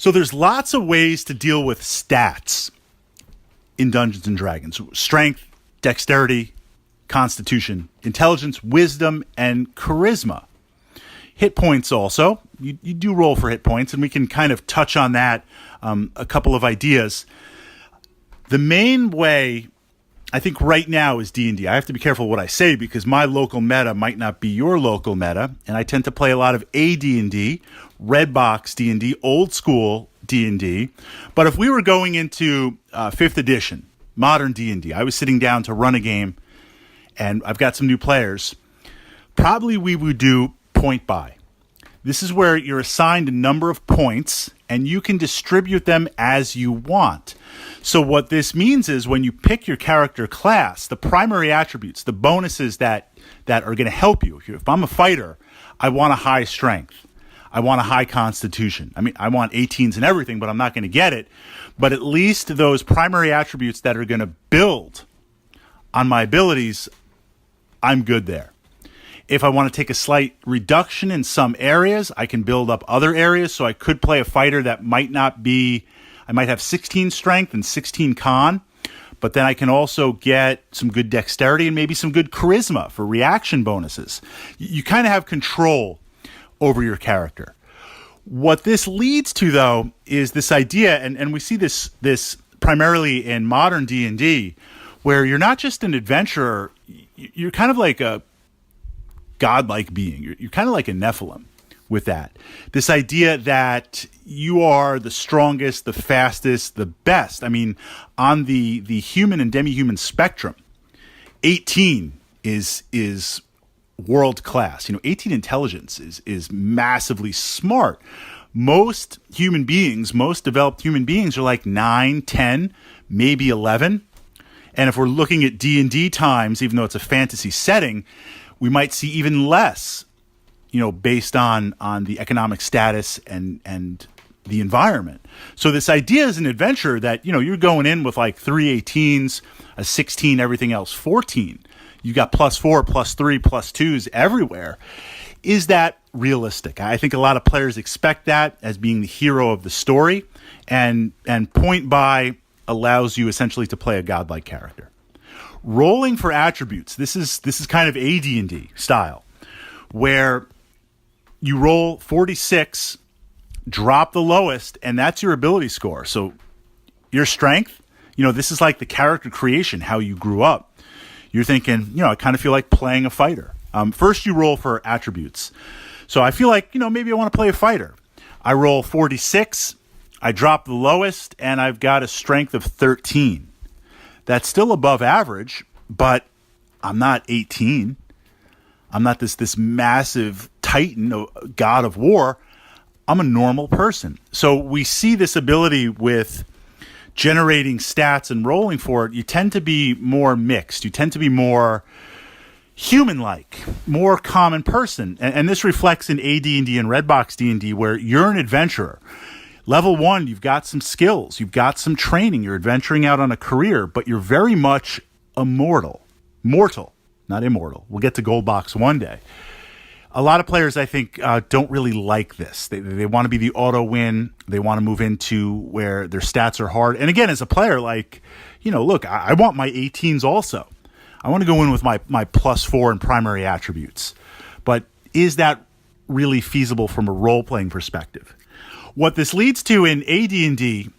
So there's lots of ways to deal with stats in Dungeons and Dragons. Strength, dexterity, constitution, intelligence, wisdom, and charisma. Hit points also. You do roll for hit points, and we can kind of touch on that, a couple of ideas. The main way, I think right now, is D&D. I have to be careful what I say because my local meta might not be your local meta, and I tend to play a lot of AD&D, red box D&D, old school D&D. But if we were going into 5th edition, modern D&D, I was sitting down to run a game, and I've got some new players, probably we would do point buy. This is where you're assigned a number of points, and you can distribute them as you want. So what this means is when you pick your character class, the primary attributes, the bonuses that are going to help you. If I'm a fighter, I want a high strength. I want a high constitution. I mean, I want 18s and everything, but I'm not going to get it. But at least those primary attributes that are going to build on my abilities, I'm good there. If I want to take a slight reduction in some areas, I can build up other areas. So I could play a fighter that might not be, I might have 16 strength and 16 con, but then I can also get some good dexterity and maybe some good charisma for reaction bonuses. You kind of have control over your character. What this leads to, though, is this idea, and we see this primarily in modern D&D, where you're not just an adventurer, you're kind of like a godlike being. You're kind of like a Nephilim with that. This idea that you are the strongest, the fastest, the best. I mean, on the human and demi-human spectrum, 18 is world class. 18 intelligence is massively smart. Most human beings, most developed human beings are like 9, 10, maybe 11. And if we're looking at D&D times, even though it's a fantasy setting, we might see even less, based on the economic status and the environment. So this idea as an adventurer that, you're going in with like 3 18s, a 16, everything else 14. You got +4, +3, +2s everywhere. Is that realistic? I think a lot of players expect that as being the hero of the story, and point buy allows you essentially to play a godlike character. Rolling for attributes. This is kind of AD&D style, where you roll 46, drop the lowest, and that's your ability score. So your strength, this is like the character creation, how you grew up. You're thinking, I kind of feel like playing a fighter. First, you roll for attributes. So I feel like, maybe I want to play a fighter. I roll 46, I drop the lowest, and I've got a strength of 13. That's still above average, but I'm not 18. I'm not this massive titan, god of war. I'm a normal person. So we see this ability with generating stats and rolling for it. You tend to be more mixed. You tend to be more human-like, more common person. And this reflects in AD&D and Redbox D&D, where you're an adventurer. Level 1, you've got some skills, you've got some training, you're adventuring out on a career, but you're very much mortal, not immortal. We'll get to Gold Box one day. A lot of players, I think, don't really like this. They want to be the auto win. They want to move into where their stats are hard. And again, as a player, look, I want my 18s also. I want to go in with my +4 in primary attributes. But is that really feasible from a role-playing perspective? What this leads to in AD&D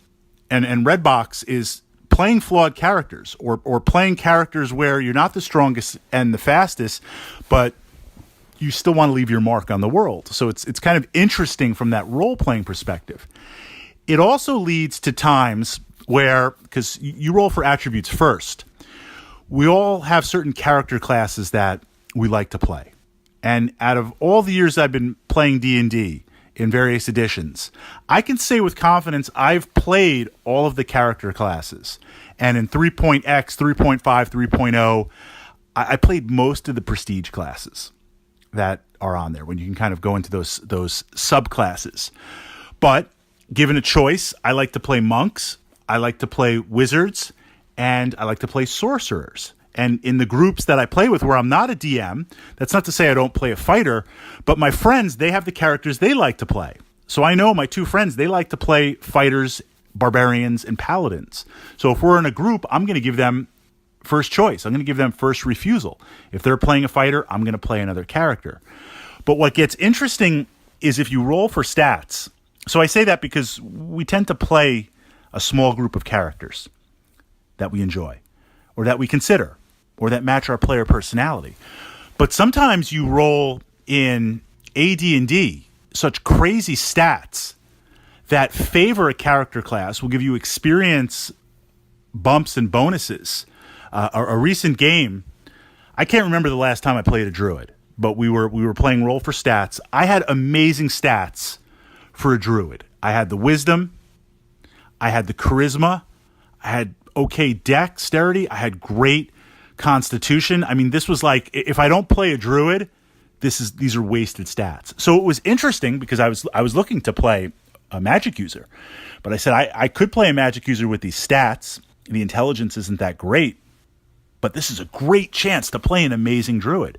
and Redbox is playing flawed characters or playing characters where you're not the strongest and the fastest, but you still want to leave your mark on the world. So it's kind of interesting from that role-playing perspective. It also leads to times where, because you roll for attributes first, we all have certain character classes that we like to play. And out of all the years I've been playing D&D, in various editions, I can say with confidence I've played all of the character classes. And in 3.x, 3.5, 3.0, I played most of the prestige classes that are on there, when you can kind of go into those subclasses. But given a choice, I like to play monks, I like to play wizards, and I like to play sorcerers. And in the groups that I play with where I'm not a DM, that's not to say I don't play a fighter, but my friends, they have the characters they like to play. So I know my two friends, they like to play fighters, barbarians, and paladins. So if we're in a group, I'm going to give them first choice. I'm going to give them first refusal. If they're playing a fighter, I'm going to play another character. But what gets interesting is if you roll for stats. So I say that because we tend to play a small group of characters that we enjoy or that we consider or that match our player personality. But sometimes you roll in AD&D such crazy stats that favor a character class, will give you experience bumps and bonuses. A recent game, I can't remember the last time I played a druid, but we were playing roll for stats. I had amazing stats for a druid. I had the wisdom, I had the charisma, I had okay dexterity, I had great constitution. I mean, this was like, if I don't play a druid, these are wasted stats. So it was interesting because I was looking to play a magic user, but I said I could play a magic user with these stats. The intelligence isn't that great, but this is a great chance to play an amazing druid.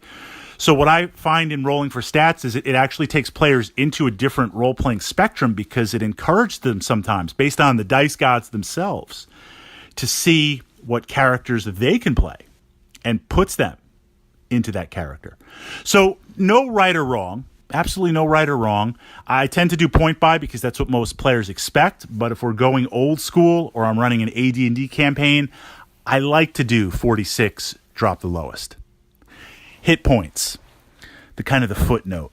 So what I find in rolling for stats is it actually takes players into a different role-playing spectrum because it encourages them sometimes, based on the dice gods themselves, to see what characters they can play and puts them into that character. So no right or wrong, absolutely no right or wrong. I tend to do point buy because that's what most players expect, but if we're going old school or I'm running an AD&D campaign, I like to do 46, drop the lowest. Hit points, the footnote.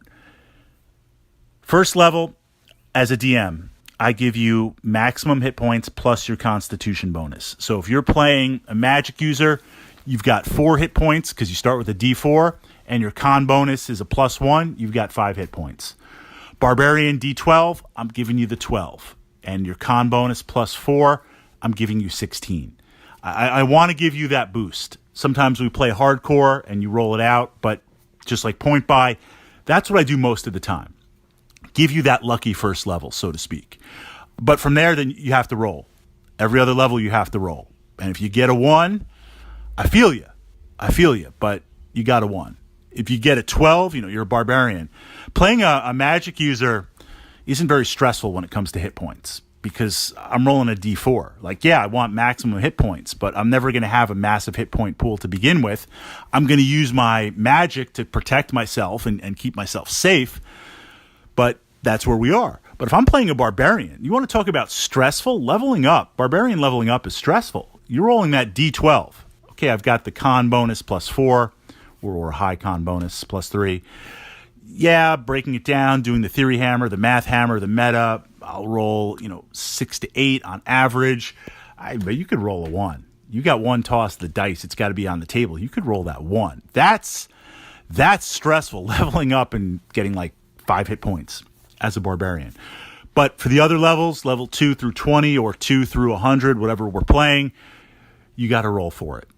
First level, as a DM, I give you maximum hit points plus your constitution bonus. So if you're playing a magic user, you've got 4 hit points because you start with a D4, and your con bonus is a +1, you've got 5 hit points. Barbarian D12, I'm giving you the 12. And your con bonus +4, I'm giving you 16. I want to give you that boost. Sometimes we play hardcore and you roll it out, but just like point buy, that's what I do most of the time. Give you that lucky first level, so to speak. But from there, then you have to roll. Every other level, you have to roll. And if you get a 1, I feel you, but you got a 1. If you get a 12, you're a barbarian. Playing a magic user isn't very stressful when it comes to hit points because I'm rolling a D4. Like, yeah, I want maximum hit points, but I'm never going to have a massive hit point pool to begin with. I'm going to use my magic to protect myself and keep myself safe, but that's where we are. But if I'm playing a barbarian, you want to talk about stressful? Leveling up. Barbarian leveling up is stressful. You're rolling that D12. Okay, I've got the con bonus +4, or high con bonus +3. Yeah, breaking it down, doing the theory hammer, the math hammer, the meta, I'll roll, 6 to 8 on average. But you could roll a 1. You got one toss of the dice. It's got to be on the table. You could roll that 1. That's stressful, leveling up and getting like 5 hit points as a barbarian. But for the other levels, level 2 through 20 or 2 through 100, whatever we're playing, you got to roll for it.